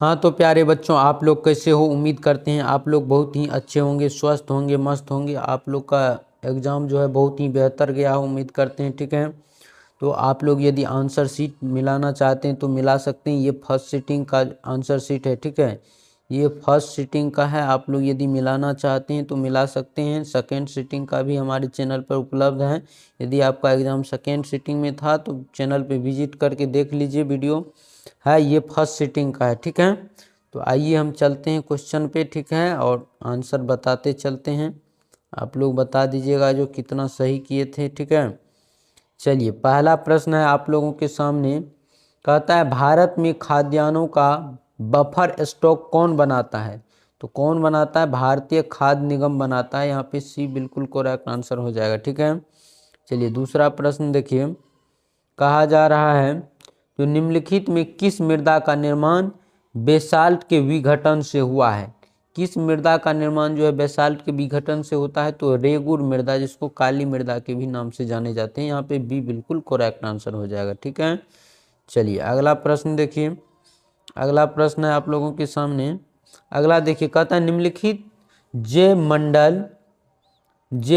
हाँ तो प्यारे बच्चों, आप लोग कैसे हो? उम्मीद करते हैं आप लोग बहुत ही अच्छे होंगे, स्वस्थ होंगे, मस्त होंगे। आप लोग का एग्ज़ाम जो है बहुत ही बेहतर गया हो, उम्मीद करते हैं। ठीक है, तो आप लोग यदि आंसर शीट मिलाना चाहते हैं तो मिला सकते हैं। ये फर्स्ट सीटिंग का आंसर शीट है। ठीक है, ये फर्स्ट सीटिंग का है। आप लोग यदि मिलाना चाहते हैं तो मिला सकते हैं। सेकेंड सीटिंग का भी हमारे चैनल पर उपलब्ध है। यदि आपका एग्ज़ाम सेकेंड सीटिंग में था तो चैनल पे विजिट करके देख लीजिए, वीडियो है। ये फर्स्ट सीटिंग का है। ठीक है, तो आइए हम चलते हैं क्वेश्चन पे। ठीक है, और आंसर बताते चलते हैं। आप लोग बता दीजिएगा जो कितना सही किए थे। ठीक है, चलिए पहला प्रश्न है आप लोगों के सामने। कहता है भारत में खाद्यान्नों का बफर स्टॉक कौन बनाता है? तो कौन बनाता है? भारतीय खाद्य निगम बनाता है। यहाँ पे सी बिल्कुल करेक्ट आंसर हो जाएगा। ठीक है, चलिए दूसरा प्रश्न देखिए। कहा जा रहा है तो निम्नलिखित में किस मृदा का निर्माण बेसाल्ट के विघटन से हुआ है? किस मृदा का निर्माण जो है बेसाल्ट के विघटन से होता है? तो रेगुर मृदा, जिसको काली मृदा के भी नाम से जाने जाते हैं। यहाँ पे बी बिल्कुल करेक्ट आंसर हो जाएगा। ठीक है, चलिए अगला प्रश्न देखिए। अगला प्रश्न है आप लोगों के सामने। अगला देखिए, कहता है निम्नलिखित जैव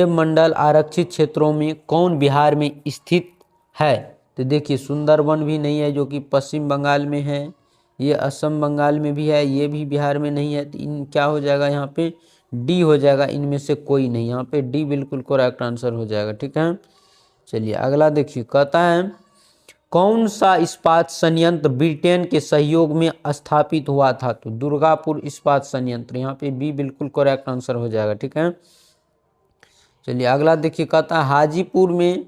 मंडल आरक्षित क्षेत्रों में कौन बिहार में स्थित है? तो देखिए सुंदरवन भी नहीं है, जो कि पश्चिम बंगाल में है। ये असम बंगाल में भी है, ये भी बिहार में नहीं है। तो इन क्या हो जाएगा? यहाँ पे डी हो जाएगा, इनमें से कोई नहीं। यहाँ पे डी बिल्कुल करेक्ट आंसर हो जाएगा। ठीक है, चलिए अगला देखिए। कहता है कौन सा इस्पात संयंत्र ब्रिटेन के सहयोग में स्थापित हुआ था? तो दुर्गापुर इस्पात संयंत्र। यहाँ पे बी बिल्कुल करेक्ट आंसर हो जाएगा। ठीक है, चलिए अगला देखिए। कहता है हाजीपुर में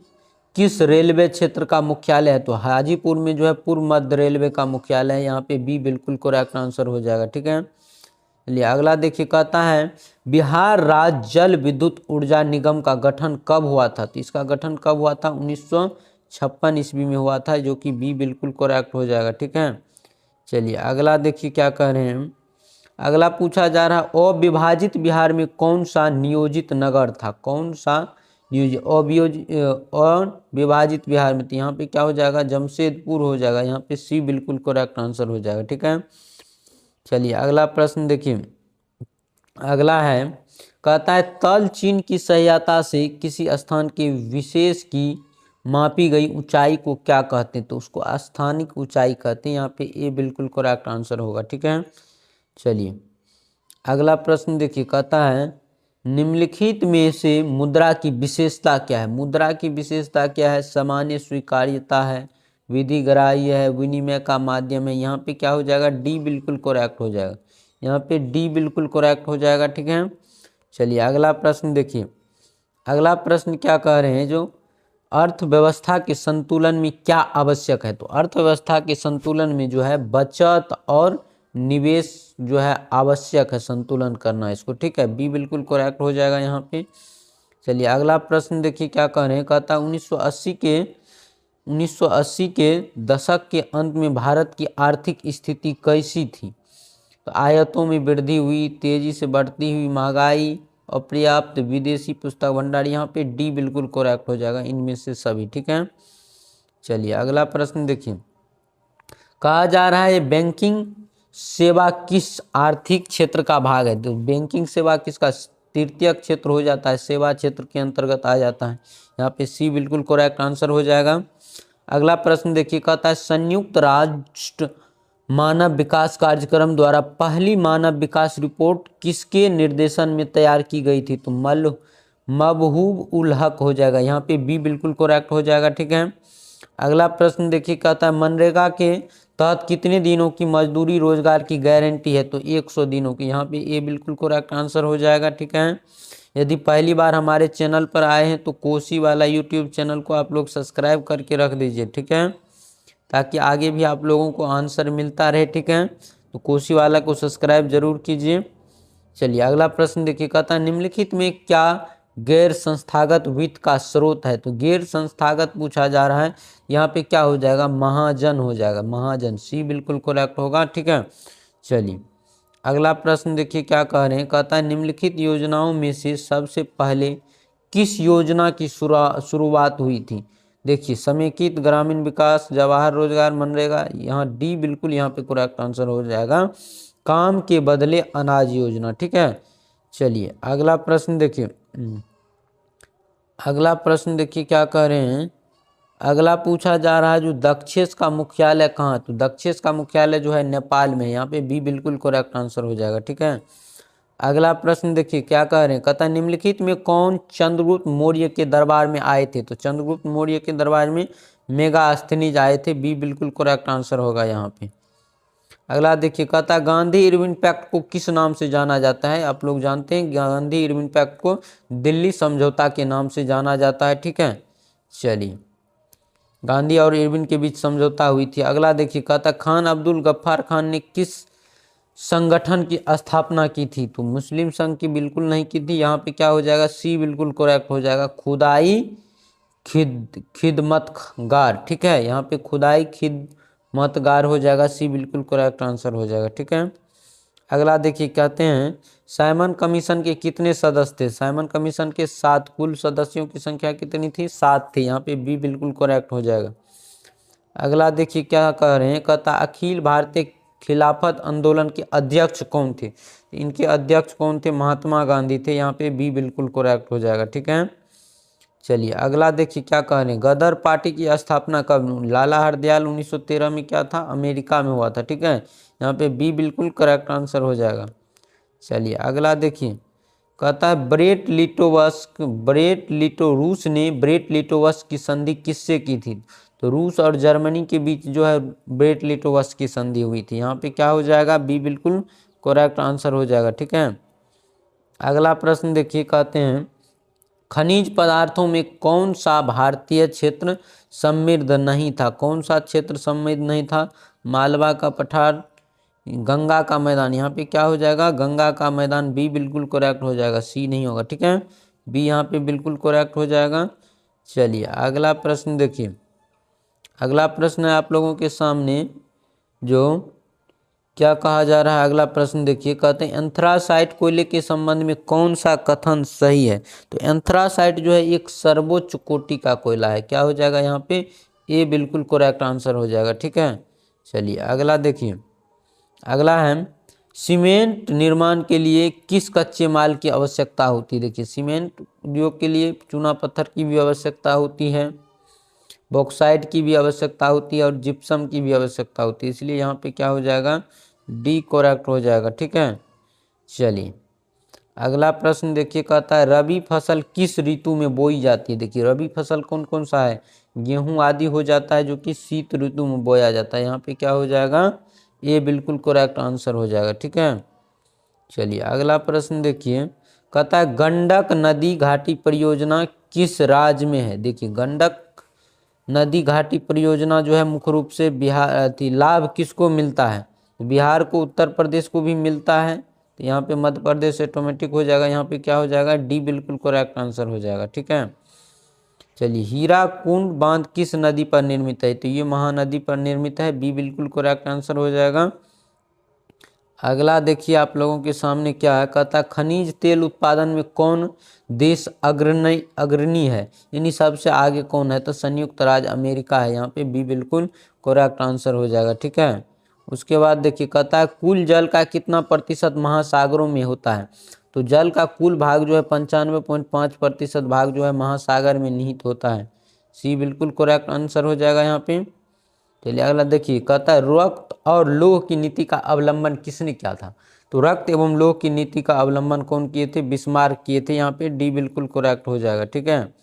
किस रेलवे क्षेत्र का मुख्यालय है? तो हाजीपुर में जो है पूर्व मध्य रेलवे का मुख्यालय है। यहाँ पे बी बिल्कुल करेक्ट आंसर हो जाएगा। ठीक है, चलिए अगला देखिए। कहता है बिहार राज्य जल विद्युत ऊर्जा निगम का गठन कब हुआ था? तो इसका गठन कब हुआ था? 1956 ईस्वी में हुआ था, जो कि बी बिल्कुल करेक्ट हो जाएगा। ठीक है, चलिए अगला देखिए क्या कह रहे हैं। अगला पूछा जा रहा है अविभाजित बिहार में कौन सा नियोजित नगर था? कौन सा अविभाजित बिहार में? तो यहाँ पे क्या हो जाएगा? जमशेदपुर हो जाएगा। यहाँ पे सी बिल्कुल करेक्ट आंसर हो जाएगा। ठीक है, चलिए अगला प्रश्न देखिए। अगला है, कहता है तल चिन्ह की सहायता से किसी स्थान के विशेष की मापी गई ऊंचाई को क्या कहते हैं? तो उसको स्थानिक ऊंचाई कहते हैं। यहाँ पे ए बिल्कुल करेक्ट आंसर होगा। ठीक है, चलिए अगला प्रश्न देखिए। कहता है निम्नलिखित में से मुद्रा की विशेषता क्या है? मुद्रा की विशेषता क्या है? सामान्य स्वीकार्यता है, विधिग्राह्य है, विनिमय का माध्यम है। यहाँ पे क्या हो जाएगा? डी बिल्कुल करेक्ट हो जाएगा। यहाँ पे डी बिल्कुल करेक्ट हो जाएगा। ठीक है, चलिए अगला प्रश्न देखिए। अगला प्रश्न क्या कह रहे हैं, जो अर्थव्यवस्था के संतुलन में क्या आवश्यक है? तो अर्थव्यवस्था के संतुलन में जो है बचत और निवेश जो है आवश्यक है, संतुलन करना इसको। ठीक है, बी बिल्कुल करेक्ट हो जाएगा यहाँ पे। चलिए अगला प्रश्न देखिए क्या कह रहे हैं। कहता है 1980 के दशक के अंत में भारत की आर्थिक स्थिति कैसी थी? तो आयतों में वृद्धि हुई, तेजी से बढ़ती हुई महंगाई, अपर्याप्त विदेशी पुस्तक भंडार। यहाँ पे डी बिल्कुल करेक्ट हो जाएगा, इनमें से सभी। ठीक है, चलिए अगला प्रश्न देखिए। कहा जा रहा है बैंकिंग सेवा किस आर्थिक क्षेत्र का भाग है? तो बैंकिंग सेवा किसका? तृतीय क्षेत्र हो जाता है, सेवा क्षेत्र के अंतर्गत आ जाता है। यहाँ पे सी बिल्कुल करेक्ट आंसर हो जाएगा। अगला प्रश्न देखिए। कहता है संयुक्त राष्ट्र मानव विकास कार्यक्रम द्वारा पहली मानव विकास रिपोर्ट किसके निर्देशन में तैयार की गई थी? तो मबहूब उल हक हो जाएगा। यहाँ पे बी बिल्कुल करेक्ट हो जाएगा। ठीक है, अगला प्रश्न देखिए। कहता है मनरेगा के तहत कितने दिनों की मजदूरी रोजगार की गारंटी है? तो 100 दिनों की। यहाँ पे ए बिल्कुल करेक्ट आंसर हो जाएगा। ठीक है, यदि पहली बार हमारे चैनल पर आए हैं तो कोसी वाला यूट्यूब चैनल को आप लोग सब्सक्राइब करके रख दीजिए। ठीक है, ताकि आगे भी आप लोगों को आंसर मिलता रहे। ठीक है, तो कोसी वाला को सब्सक्राइब जरूर कीजिए। चलिए अगला प्रश्न देखिए। कहता है निम्नलिखित में क्या गैर संस्थागत वित्त का स्रोत है? तो गैर संस्थागत पूछा जा रहा है। यहाँ पे क्या हो जाएगा? महाजन हो जाएगा, महाजन। सी बिल्कुल करेक्ट होगा। ठीक है, चलिए अगला प्रश्न देखिए क्या कह रहे हैं। कहता है निम्नलिखित योजनाओं में से सबसे पहले किस योजना की शुरुआत हुई थी? देखिए समेकित ग्रामीण विकास, जवाहर रोजगार, मनरेगा, यहाँ डी बिल्कुल यहाँ पे करेक्ट आंसर हो जाएगा, काम के बदले अनाज योजना। ठीक है, चलिए अगला प्रश्न देखिए। अगला प्रश्न देखिए क्या कह रहे हैं। अगला पूछा जा रहा है जो दक्षेस का मुख्यालय कहाँ है, तो दक्षेस का मुख्यालय जो है नेपाल में, यहाँ पे बी बिल्कुल करेक्ट आंसर हो जाएगा। ठीक है, अगला प्रश्न देखिए क्या कह रहे हैं। कहता निम्नलिखित में कौन चंद्रगुप्त मौर्य के दरबार में आए थे, तो चंद्रगुप्त मौर्य के दरबार में मेगास्थनीज आए थे, बी बिल्कुल करेक्ट आंसर होगा यहाँ पे। अगला देखिए कहता गांधी इरविन पैक्ट को किस नाम से जाना जाता है, आप लोग जानते हैं गांधी इरविन पैक्ट को दिल्ली समझौता के नाम से जाना जाता है। ठीक है, चलिए गांधी और इरविन के बीच समझौता हुई थी। अगला देखिए कहता खान अब्दुल गफ्फार खान ने किस संगठन की स्थापना की थी, तो मुस्लिम संघ की बिल्कुल नहीं की थी, यहाँ पे क्या हो जाएगा, सी बिल्कुल करेक्ट हो जाएगा, खुदाई खिदमतगार। ठीक है, यहाँ पे खुदाई खिदमतगार हो जाएगा, सी बिल्कुल करेक्ट आंसर हो जाएगा। ठीक है, अगला देखिए कहते हैं साइमन कमीशन के कितने सदस्य थे, साइमन कमीशन के 7, कुल सदस्यों की संख्या कितनी थी, 7 थी, यहाँ पे बी बिल्कुल करेक्ट हो जाएगा। अगला देखिए क्या कह रहे हैं। कहता अखिल भारतीय खिलाफत आंदोलन के अध्यक्ष कौन थे, इनके अध्यक्ष कौन थे, महात्मा गांधी थे, यहाँ पे बी बिल्कुल करेक्ट हो जाएगा। ठीक है, चलिए अगला देखिए क्या कह रहे हैं। गदर पार्टी की स्थापना कब, लाला हरदयाल 1913 में क्या था, अमेरिका में हुआ था। ठीक है, यहाँ पे बी बिल्कुल करेक्ट आंसर हो जाएगा। चलिए अगला देखिए कहता है रूस ने ब्रेट लिटोवस्क की संधि किससे की थी, तो रूस और जर्मनी के बीच जो है ब्रेट लिटोवस्क की संधि हुई थी, यहाँ पे क्या हो जाएगा, बी बिल्कुल करेक्ट आंसर हो जाएगा। ठीक है, अगला प्रश्न देखिए कहते हैं खनिज पदार्थों में कौन सा भारतीय क्षेत्र समृद्ध नहीं था, कौन सा क्षेत्र समृद्ध नहीं था, मालवा का पठार, गंगा का मैदान, यहाँ पे क्या हो जाएगा, गंगा का मैदान, बी बिल्कुल करेक्ट हो जाएगा, सी नहीं होगा। ठीक है, बी यहाँ पे बिल्कुल करेक्ट हो जाएगा। चलिए अगला प्रश्न देखिए। अगला प्रश्न है आप लोगों के सामने जो क्या कहा जा रहा है। अगला प्रश्न देखिए कहते हैं एंथ्रासाइट कोयले के संबंध में कौन सा कथन सही है, तो एंथ्रासाइट जो है एक सर्वोच्च कोटि का कोयला है, क्या हो जाएगा यहाँ पे, ए बिल्कुल करेक्ट आंसर हो जाएगा। ठीक है, चलिए अगला देखिए। अगला है सीमेंट निर्माण के लिए किस कच्चे माल की आवश्यकता होती है, देखिए सीमेंट उद्योग के लिए चूना पत्थर की भी आवश्यकता होती है, बॉक्साइट की भी आवश्यकता होती है और जिप्सम की भी आवश्यकता होती है, इसलिए यहाँ पे क्या हो जाएगा, डी करेक्ट हो जाएगा। ठीक है, चलिए अगला प्रश्न देखिए कहता है रबी फसल किस ऋतु में बोई जाती है, देखिए रबी फसल कौन कौन सा है, गेहूं आदि हो जाता है जो कि शीत ऋतु में बोया जाता है, यहाँ पे क्या हो जाएगा, ये बिल्कुल करेक्ट आंसर हो जाएगा। ठीक है, चलिए अगला प्रश्न देखिए कहता है गंडक नदी घाटी परियोजना किस राज्य में है, देखिए गंडक नदी घाटी परियोजना जो है मुख्य रूप से बिहार लाभ किसको मिलता है, बिहार को, उत्तर प्रदेश को भी मिलता है, तो यहाँ पे मध्य प्रदेश ऑटोमेटिक हो जाएगा, यहाँ पे क्या हो जाएगा, डी बिल्कुल करेक्ट आंसर हो जाएगा। ठीक है, चलिए हीराकुंड बांध किस नदी पर निर्मित है, तो ये महानदी पर निर्मित है, बी बिल्कुल करेक्ट आंसर हो जाएगा। अगला देखिए आप लोगों के सामने क्या है, कहता है खनिज तेल उत्पादन में कौन देश अग्रणी है, यानी सबसे आगे कौन है, तो संयुक्त राज्य अमेरिका है, यहाँ पे बी बिल्कुल करेक्ट आंसर हो जाएगा। ठीक है, उसके बाद देखिए कहता है कुल जल का कितना प्रतिशत महासागरों में होता है, तो जल का कुल भाग जो है 95.5% भाग जो है महासागर में निहित होता है, सी बिल्कुल करेक्ट आंसर हो जाएगा यहाँ पे। चलिए अगला देखिए कहता है रक्त और लौह की नीति का अवलंबन किसने किया था, तो रक्त एवं लौह की नीति का अवलंबन कौन किए थे, बिस्मार्क किए थे, यहाँ पे डी बिल्कुल करेक्ट हो जाएगा। ठीक है,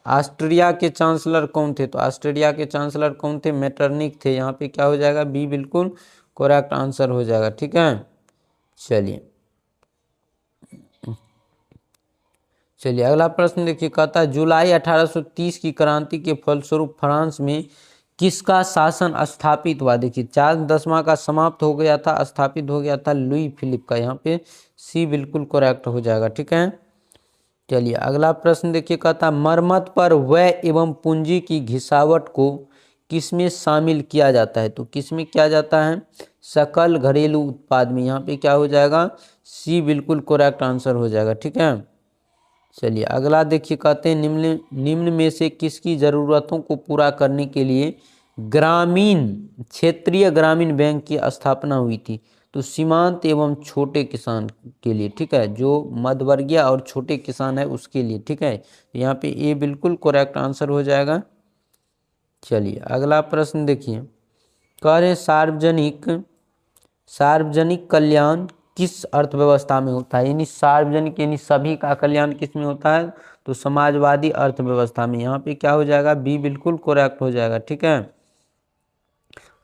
ऑस्ट्रिया के चांसलर कौन थे, तो ऑस्ट्रिया के चांसलर कौन थे, मेटरनिक थे, यहाँ पे क्या हो जाएगा, बी बिल्कुल करेक्ट आंसर हो जाएगा। ठीक है, चलिए अगला प्रश्न देखिए कहता है जुलाई 1830 की क्रांति के फलस्वरूप फ्रांस में किसका शासन स्थापित हुआ, देखिए चार्ल्स 10वां का समाप्त हो गया था, स्थापित हो गया था लुई फिलिप का, यहाँ पे सी बिल्कुल करेक्ट हो जाएगा। ठीक है, चलिए अगला प्रश्न देखिए कहता है मरम्मत पर व्यय एवं पूंजी की घिसावट को किसमें शामिल किया जाता है, तो किसमें किया जाता है, सकल घरेलू उत्पाद में, यहाँ पे क्या हो जाएगा, सी बिल्कुल करेक्ट आंसर हो जाएगा। ठीक है, चलिए अगला देखिए, कहते हैं निम्न निम्न में से किसकी ज़रूरतों को पूरा करने के लिए ग्रामीण क्षेत्रीय ग्रामीण बैंक की स्थापना हुई थी? तो सीमांत एवं छोटे किसान के लिए, ठीक है, जो मध्यवर्गीय और छोटे किसान है उसके लिए, ठीक है। यहाँ पे ए बिल्कुल करेक्ट आंसर हो जाएगा। चलिए अगला प्रश्न देखिए, कह रहे हैं सार्वजनिक कल्याण किस अर्थव्यवस्था में होता है? यानी सार्वजनिक यानी सभी का कल्याण किस में होता है? तो समाजवादी अर्थव्यवस्था में। यहाँ पे क्या हो जाएगा? बी बिल्कुल करेक्ट हो जाएगा, ठीक है।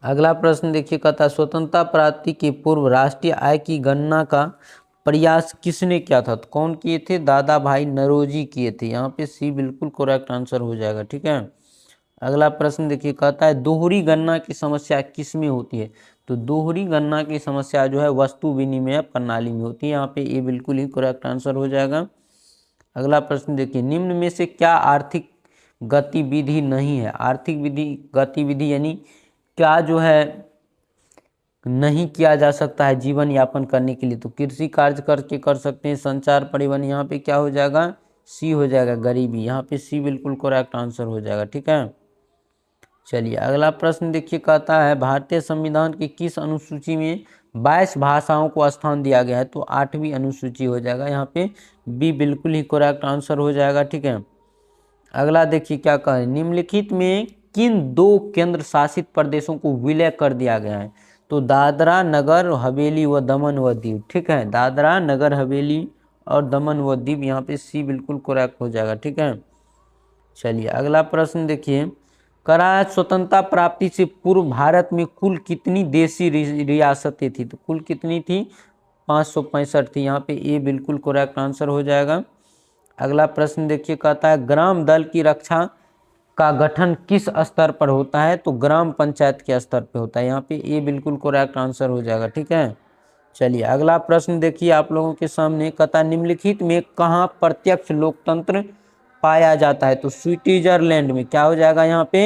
अगला प्रश्न देखिए, कहता है स्वतंत्रता प्राप्ति के पूर्व राष्ट्रीय आय की गणना का प्रयास किसने किया था? तो कौन किए थे? दादा भाई नौरोजी किए थे। यहाँ पे सी बिल्कुल करेक्ट आंसर हो जाएगा, ठीक है। अगला प्रश्न देखिए, कहता है दोहरी गणना की समस्या किस में होती है? तो दोहरी गणना की समस्या जो है वस्तु विनिमय प्रणाली में होती है। यहाँ पे ए बिल्कुल ही करेक्ट आंसर हो जाएगा। अगला प्रश्न देखिए, निम्न में से क्या आर्थिक गतिविधि नहीं है? आर्थिक गतिविधि यानी क्या जो है नहीं किया जा सकता है जीवन यापन करने के लिए? तो कृषि कार्य करके कर सकते हैं, संचार परिवहन। यहाँ पे क्या हो जाएगा? सी हो जाएगा, गरीबी। यहाँ पे सी बिल्कुल करेक्ट आंसर हो जाएगा, ठीक है। चलिए अगला प्रश्न देखिए, कहता है भारतीय संविधान की किस अनुसूची में 22 भाषाओं को स्थान दिया गया है? तो 8वीं अनुसूची हो जाएगा। यहाँ पे बी बिल्कुल ही करेक्ट आंसर हो जाएगा, ठीक है। अगला देखिए क्या कहें, निम्नलिखित में किन 2 केंद्र शासित प्रदेशों को विलय कर दिया गया है? तो दादरा नगर हवेली व दमन व दीव, ठीक है। दादरा नगर हवेली और दमन व दीव। यहाँ पे सी बिल्कुल करेक्ट हो जाएगा, ठीक है। चलिए अगला प्रश्न देखिए, करार स्वतंत्रता प्राप्ति से पूर्व भारत में कुल कितनी देशी रियासतें थी? तो कुल कितनी थी? 565 थी। यहाँ पे ए बिल्कुल करेक्ट आंसर हो जाएगा। अगला प्रश्न देखिए, कहता है ग्राम दल की रक्षा का गठन किस स्तर पर होता है? तो ग्राम पंचायत के स्तर पे होता है। यहाँ पे ए बिल्कुल करेक्ट आंसर हो जाएगा, ठीक है। चलिए अगला प्रश्न देखिए आप लोगों के सामने, कहता है निम्नलिखित में कहाँ प्रत्यक्ष लोकतंत्र पाया जाता है? तो स्विट्जरलैंड में। क्या हो जाएगा? यहाँ पे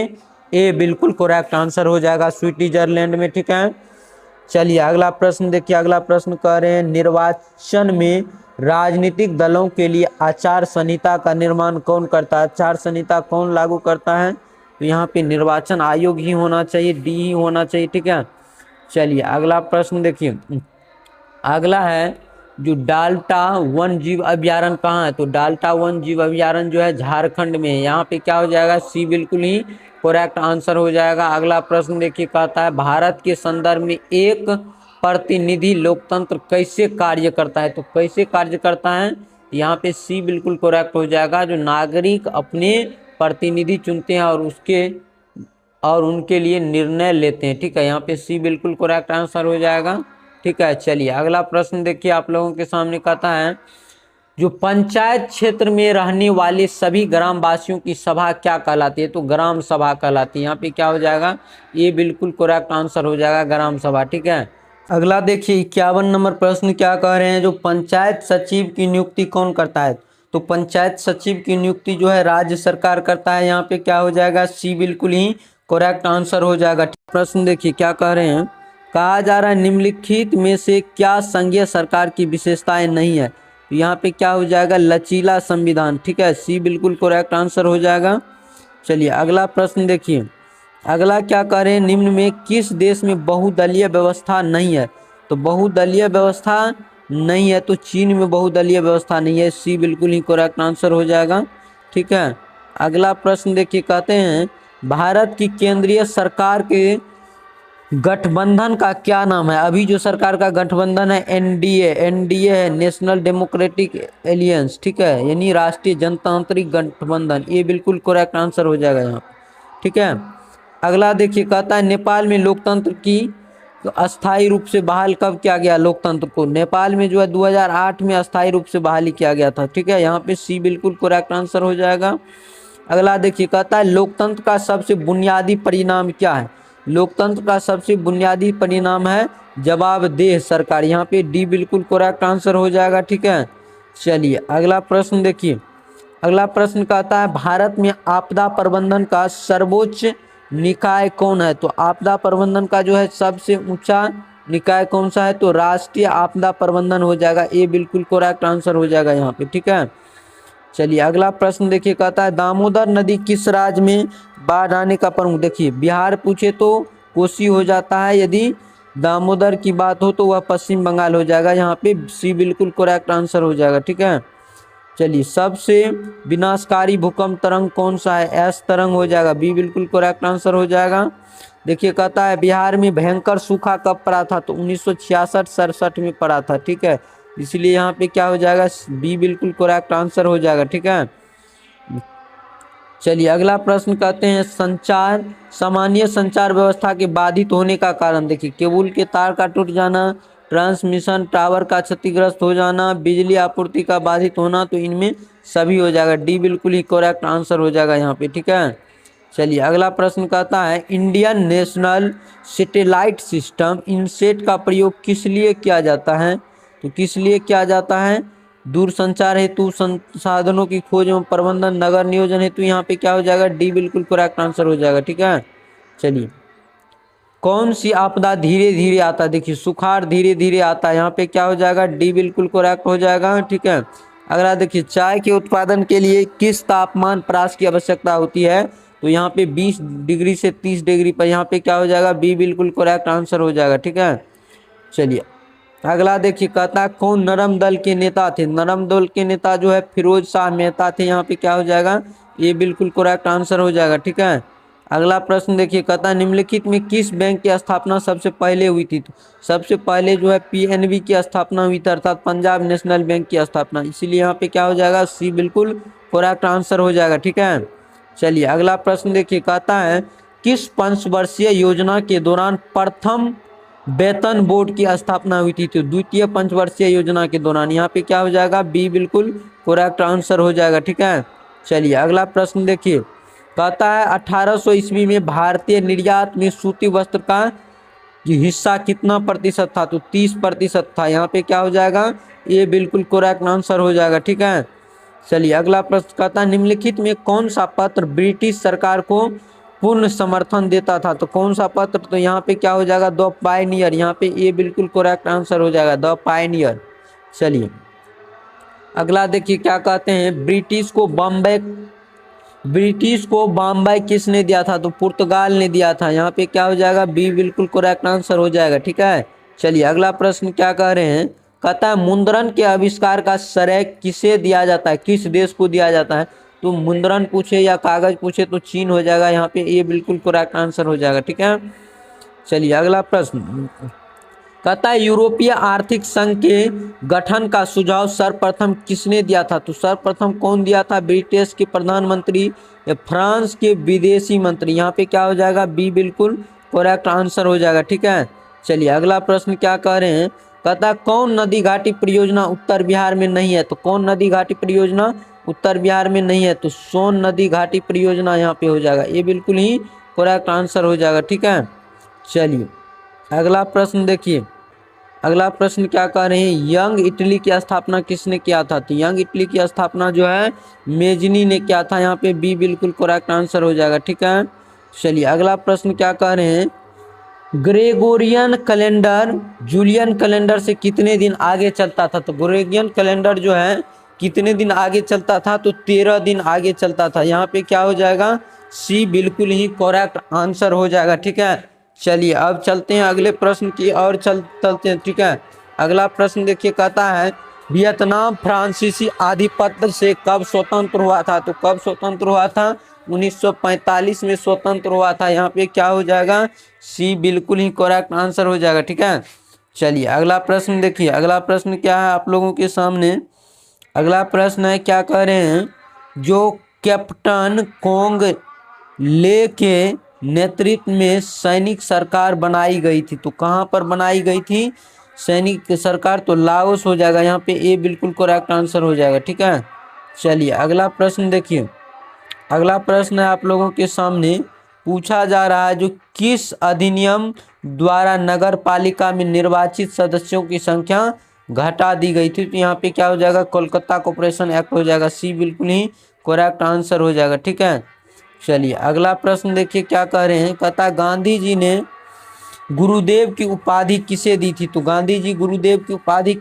ए बिल्कुल करेक्ट आंसर हो जाएगा, स्विट्जरलैंड में, ठीक है। चलिए अगला प्रश्न देखिए, अगला प्रश्न कह रहे हैं निर्वाचन में राजनीतिक दलों के लिए आचार संहिता का निर्माण कौन करता है? आचार संहिता कौन लागू करता है? तो यहाँ पे निर्वाचन आयोग ही होना चाहिए, डी ही होना चाहिए, ठीक है। चलिए अगला प्रश्न देखिए, अगला है जो डाल्टा वन जीव अभ्यारण्य कहाँ है? तो डाल्टा वन जीव अभ्यारण्य जो है झारखंड में है। यहाँ पे क्या हो जाएगा? सी बिल्कुल ही करेक्ट आंसर हो जाएगा। अगला प्रश्न देखिए, कहता है भारत के संदर्भ में एक प्रतिनिधि लोकतंत्र कैसे कार्य करता है? तो कैसे कार्य करता है? यहाँ पे सी बिल्कुल करेक्ट हो जाएगा। जो नागरिक अपने प्रतिनिधि चुनते हैं और उनके लिए निर्णय लेते हैं, ठीक है। यहाँ पे सी बिल्कुल करेक्ट आंसर हो जाएगा, ठीक है। चलिए अगला प्रश्न देखिए आप लोगों के सामने, कहता है जो पंचायत क्षेत्र में रहने वाले सभी ग्रामवासियों की सभा क्या कहलाती है? तो ग्राम सभा कहलाती है। यहाँ पे क्या हो जाएगा? ये बिल्कुल करेक्ट आंसर हो जाएगा, ग्राम सभा, ठीक है। अगला देखिए 51 नंबर प्रश्न क्या कह रहे हैं, जो पंचायत सचिव की नियुक्ति कौन करता है? तो पंचायत सचिव की नियुक्ति जो है राज्य सरकार करता है। यहाँ पे क्या हो जाएगा? सी बिल्कुल ही करेक्ट आंसर हो जाएगा। प्रश्न देखिए क्या कह रहे हैं, कहा जा रहा है निम्नलिखित में से क्या संघीय सरकार की विशेषताएं नहीं है? तो यहाँ पे क्या हो जाएगा? लचीला संविधान, ठीक है। सी बिल्कुल करेक्ट आंसर हो जाएगा। चलिए अगला प्रश्न देखिए, अगला क्या कह रहे हैं, निम्न में किस देश में बहुदलीय व्यवस्था नहीं है? तो बहुदलीय व्यवस्था नहीं है तो चीन में बहुदलीय व्यवस्था नहीं है। सी बिल्कुल ही करेक्ट आंसर हो जाएगा, ठीक है। अगला प्रश्न देखिए, कहते हैं भारत की केंद्रीय सरकार के गठबंधन का क्या नाम है? अभी जो सरकार का गठबंधन है एनडीए है, नेशनल डेमोक्रेटिक एलियंस, ठीक है, यानी राष्ट्रीय जनतांत्रिक गठबंधन। ये बिल्कुल करेक्ट आंसर हो जाएगा यहाँ, ठीक है। अगला देखिए, कहता है नेपाल में लोकतंत्र की अस्थायी रूप से बहाल कब किया गया? लोकतंत्र को नेपाल में जो है 2008 में अस्थायी रूप से बहाली किया गया था, ठीक है। यहाँ पे सी बिल्कुल करेक्ट आंसर हो जाएगा। अगला देखिए, कहता है लोकतंत्र का सबसे बुनियादी परिणाम क्या है? लोकतंत्र का सबसे बुनियादी परिणाम है जवाबदेह सरकार। यहाँ पे डी बिल्कुल करेक्ट आंसर हो जाएगा, ठीक है। चलिए अगला प्रश्न देखिए, अगला प्रश्न कहता है भारत में आपदा प्रबंधन का सर्वोच्च निकाय कौन है? तो आपदा प्रबंधन का जो है सबसे ऊंचा निकाय कौन सा है? तो राष्ट्रीय आपदा प्रबंधन हो जाएगा। ये बिल्कुल करेक्ट आंसर हो जाएगा यहाँ पे, ठीक है। चलिए अगला प्रश्न देखिए, कहता है दामोदर नदी किस राज्य में बाढ़ आने का प्रमुख। देखिए बिहार पूछे तो कोसी हो जाता है, यदि दामोदर की बात हो तो वह पश्चिम बंगाल हो जाएगा। यहाँ पे सी बिल्कुल करेक्ट आंसर हो जाएगा। ठीक है, चलिए सबसे विनाशकारी भूकंप तरंग कौन सा है। एस तरंग हो जाएगा, बी बिल्कुल करेक्ट आंसर हो जाएगा। देखिए कहता है बिहार में भयंकर सूखा कब पड़ा था, तो 1966-67 में पड़ा था। ठीक है, इसलिए यहाँ पे क्या हो जाएगा, बी बिल्कुल करेक्ट आंसर हो जाएगा। ठीक है, चलिए अगला प्रश्न कहते हैं संचार सामान्य संचार व्यवस्था के बाधित होने का कारण। देखिए केबल के तार का टूट जाना, ट्रांसमिशन टावर का क्षतिग्रस्त हो जाना, बिजली आपूर्ति का बाधित होना, तो इनमें सभी हो जाएगा। डी बिल्कुल ही करेक्ट आंसर हो जाएगा यहाँ पे। ठीक है, चलिए अगला प्रश्न कहता है Indian national satellite system INSAT का प्रयोग किस लिए किया जाता है। तो किस लिए किया जाता है, दूरसंचार हेतु, संसाधनों की खोज एवं प्रबंधन, नगर नियोजन हेतु। यहाँ पे क्या हो जाएगा, डी बिल्कुल करेक्ट आंसर हो जाएगा। ठीक है, चलिए कौन सी आपदा धीरे धीरे आता है। देखिए सुखाड़ धीरे धीरे आता है, यहाँ पे क्या हो जाएगा, डी बिल्कुल करेक्ट हो जाएगा। ठीक है, अगला देखिए चाय के उत्पादन के लिए किस तापमान परास की आवश्यकता होती है। तो यहाँ पे 20 डिग्री से 30 डिग्री पर, यहाँ पे क्या हो जाएगा, बी बिल्कुल करेक्ट आंसर हो जाएगा। ठीक है, चलिए अगला देखिए कहता है कौन नरम दल के नेता थे। नरम दल के नेता जो है फिरोज शाह मेहता थे। यहाँ पे क्या हो जाएगा, ये बिल्कुल करेक्ट आंसर हो जाएगा। ठीक है, अगला प्रश्न देखिए कहता है निम्नलिखित में किस बैंक की स्थापना सबसे पहले हुई थी। तो सबसे पहले जो है पीएनबी की स्थापना हुई थी, अर्थात पंजाब नेशनल बैंक की स्थापना। इसीलिए यहाँ पे क्या हो जाएगा, सी बिल्कुल करेक्ट आंसर हो जाएगा। ठीक है, चलिए अगला प्रश्न देखिए कहता है किस पंचवर्षीय योजना के दौरान प्रथम वेतन बोर्ड की स्थापना हुई थी। तो द्वितीय पंचवर्षीय योजना के दौरान। यहाँ पे क्या हो जाएगा, बी बिल्कुल करेक्ट आंसर हो जाएगा। ठीक है, चलिए अगला प्रश्न देखिए कहता है 1800 ईस्वी में भारतीय निर्यात में सूती वस्त्र का हिस्सा कितना प्रतिशत था। तो 30% था। यहाँ पे क्या हो जाएगा, ये बिल्कुल करेक्ट आंसर हो जाएगा। ठीक है, चलिए अगला प्रश्न कहता है निम्नलिखित में कौन सा पत्र ब्रिटिश सरकार को पूर्ण समर्थन देता था। तो कौन सा पत्र, तो यहाँ पे क्या हो जाएगा, द पायनियर। यहाँ पे ये बिल्कुल करेक्ट आंसर हो जाएगा, द पायनियर। चलिए अगला देखिए क्या कहते हैं ब्रिटिश को बॉम्बे किसने दिया था। तो पुर्तगाल ने दिया था। यहाँ पे क्या हो जाएगा, बी बिल्कुल करेक्ट आंसर हो जाएगा। ठीक है, चलिए अगला प्रश्न क्या कह रहे हैं, कहता है मुद्रण के आविष्कार का श्रेय किसे दिया जाता है, किस देश को दिया जाता है। तो मुद्रण पूछे या कागज पूछे तो चीन हो जाएगा। यहाँ पे ये बिल्कुल करेक्ट आंसर हो जाएगा। ठीक है, चलिए अगला प्रश्न कहता है यूरोपीय आर्थिक संघ के गठन का सुझाव सर्वप्रथम किसने दिया था। तो सर्वप्रथम कौन दिया था, ब्रिटेन के प्रधानमंत्री या फ्रांस के विदेशी मंत्री। यहाँ पे क्या हो जाएगा, बी बिल्कुल करेक्ट आंसर हो जाएगा। ठीक है, चलिए अगला प्रश्न क्या कह रहे हैं, कहता है कौन नदी घाटी परियोजना उत्तर बिहार में नहीं है। तो कौन नदी घाटी परियोजना उत्तर बिहार में नहीं है। तो सोन नदी घाटी परियोजना यहाँ पे हो जाएगा, ये बिल्कुल ही करेक्ट आंसर हो जाएगा। ठीक है, चलिए अगला प्रश्न देखिए, अगला प्रश्न क्या कह रहे हैं, यंग इटली की स्थापना किसने किया था। तो यंग इटली की स्थापना जो है मेजनी ने किया था। यहाँ पे बी बिल्कुल करेक्ट आंसर हो जाएगा। ठीक है, चलिए अगला प्रश्न क्या कह रहे हैं, ग्रेगोरियन कैलेंडर जूलियन कैलेंडर से कितने दिन आगे चलता था। तो ग्रेगोरियन कैलेंडर जो है कितने दिन आगे चलता था। तो 13 दिन आगे चलता था। यहाँ पे क्या हो जाएगा, सी बिल्कुल ही करेक्ट आंसर हो जाएगा। ठीक है, चलिए अब चलते हैं अगले प्रश्न की और चलते हैं। ठीक है, अगला प्रश्न देखिए कहता है वियतनाम फ्रांसीसी आधिपत्य से कब स्वतंत्र हुआ था। तो कब स्वतंत्र हुआ था, 1945 में स्वतंत्र हुआ था। यहाँ पे क्या हो जाएगा, सी बिल्कुल ही करेक्ट आंसर हो जाएगा। ठीक है, चलिए अगला प्रश्न देखिए, अगला प्रश्न क्या है आप लोगों के सामने, अगला प्रश्न है क्या कह रहे हैं, जो कैप्टन कोंग ले के नेतृत्व में सैनिक सरकार बनाई गई थी। तो कहाँ पर बनाई गई थी सैनिक सरकार, तो लाओस हो जाएगा। यहाँ पे ए बिल्कुल करेक्ट आंसर हो जाएगा। ठीक है, चलिए अगला प्रश्न देखिए, अगला प्रश्न है आप लोगों के सामने पूछा जा रहा है, जो किस अधिनियम द्वारा नगर पालिका में निर्वाचित सदस्यों की संख्या घटा दी गई थी। तो यहाँ पे क्या हो जाएगा, कोलकाता कॉर्पोरेशन एक्ट हो जाएगा। सी बिल्कुल ही करेक्ट आंसर हो जाएगा। ठीक है, चलिए अगला प्रश्न देखिए क्या कह रहे हैं, कहता है गांधी जी ने गुरुदेव की उपाधि किसे दी थी। तो गांधी जी गुरुदेव की उपाधि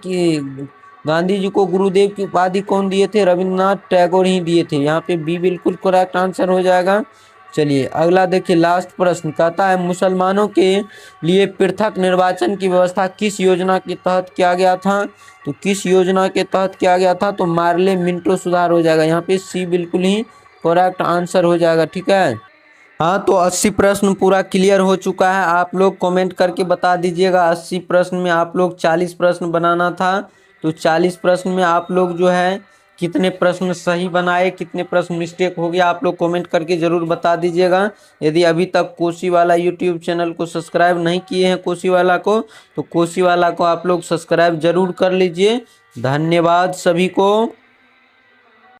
गांधी जी को गुरुदेव की उपाधि कौन दिए थे? रविंद्रनाथ टैगोर ही दिए थे। यहाँ पे बी बिल्कुल करेक्ट आंसर हो जाएगा। चलिए अगला देखिए, लास्ट प्रश्न कहता है मुसलमानों के लिए पृथक निर्वाचन की व्यवस्था किस योजना के तहत किया गया था? तो किस योजना के तहत किया गया था? तो मार्ले मिंटो सुधार हो जाएगा। यहाँ पे सी बिल्कुल ही करेक्ट आंसर हो जाएगा। ठीक है, हाँ तो 80 प्रश्न पूरा क्लियर हो चुका है। आप लोग कमेंट करके बता दीजिएगा 80 प्रश्न में आप लोग 40 प्रश्न बनाना था, तो 40 प्रश्न में आप लोग जो है कितने प्रश्न सही बनाए, कितने प्रश्न मिस्टेक हो गया, आप लोग कमेंट करके ज़रूर बता दीजिएगा। यदि अभी तक कोसी वाला यूट्यूब चैनल को सब्सक्राइब नहीं किए हैं कोसी वाला को, तो कोसी वाला को आप लोग सब्सक्राइब ज़रूर कर लीजिए। धन्यवाद सभी को।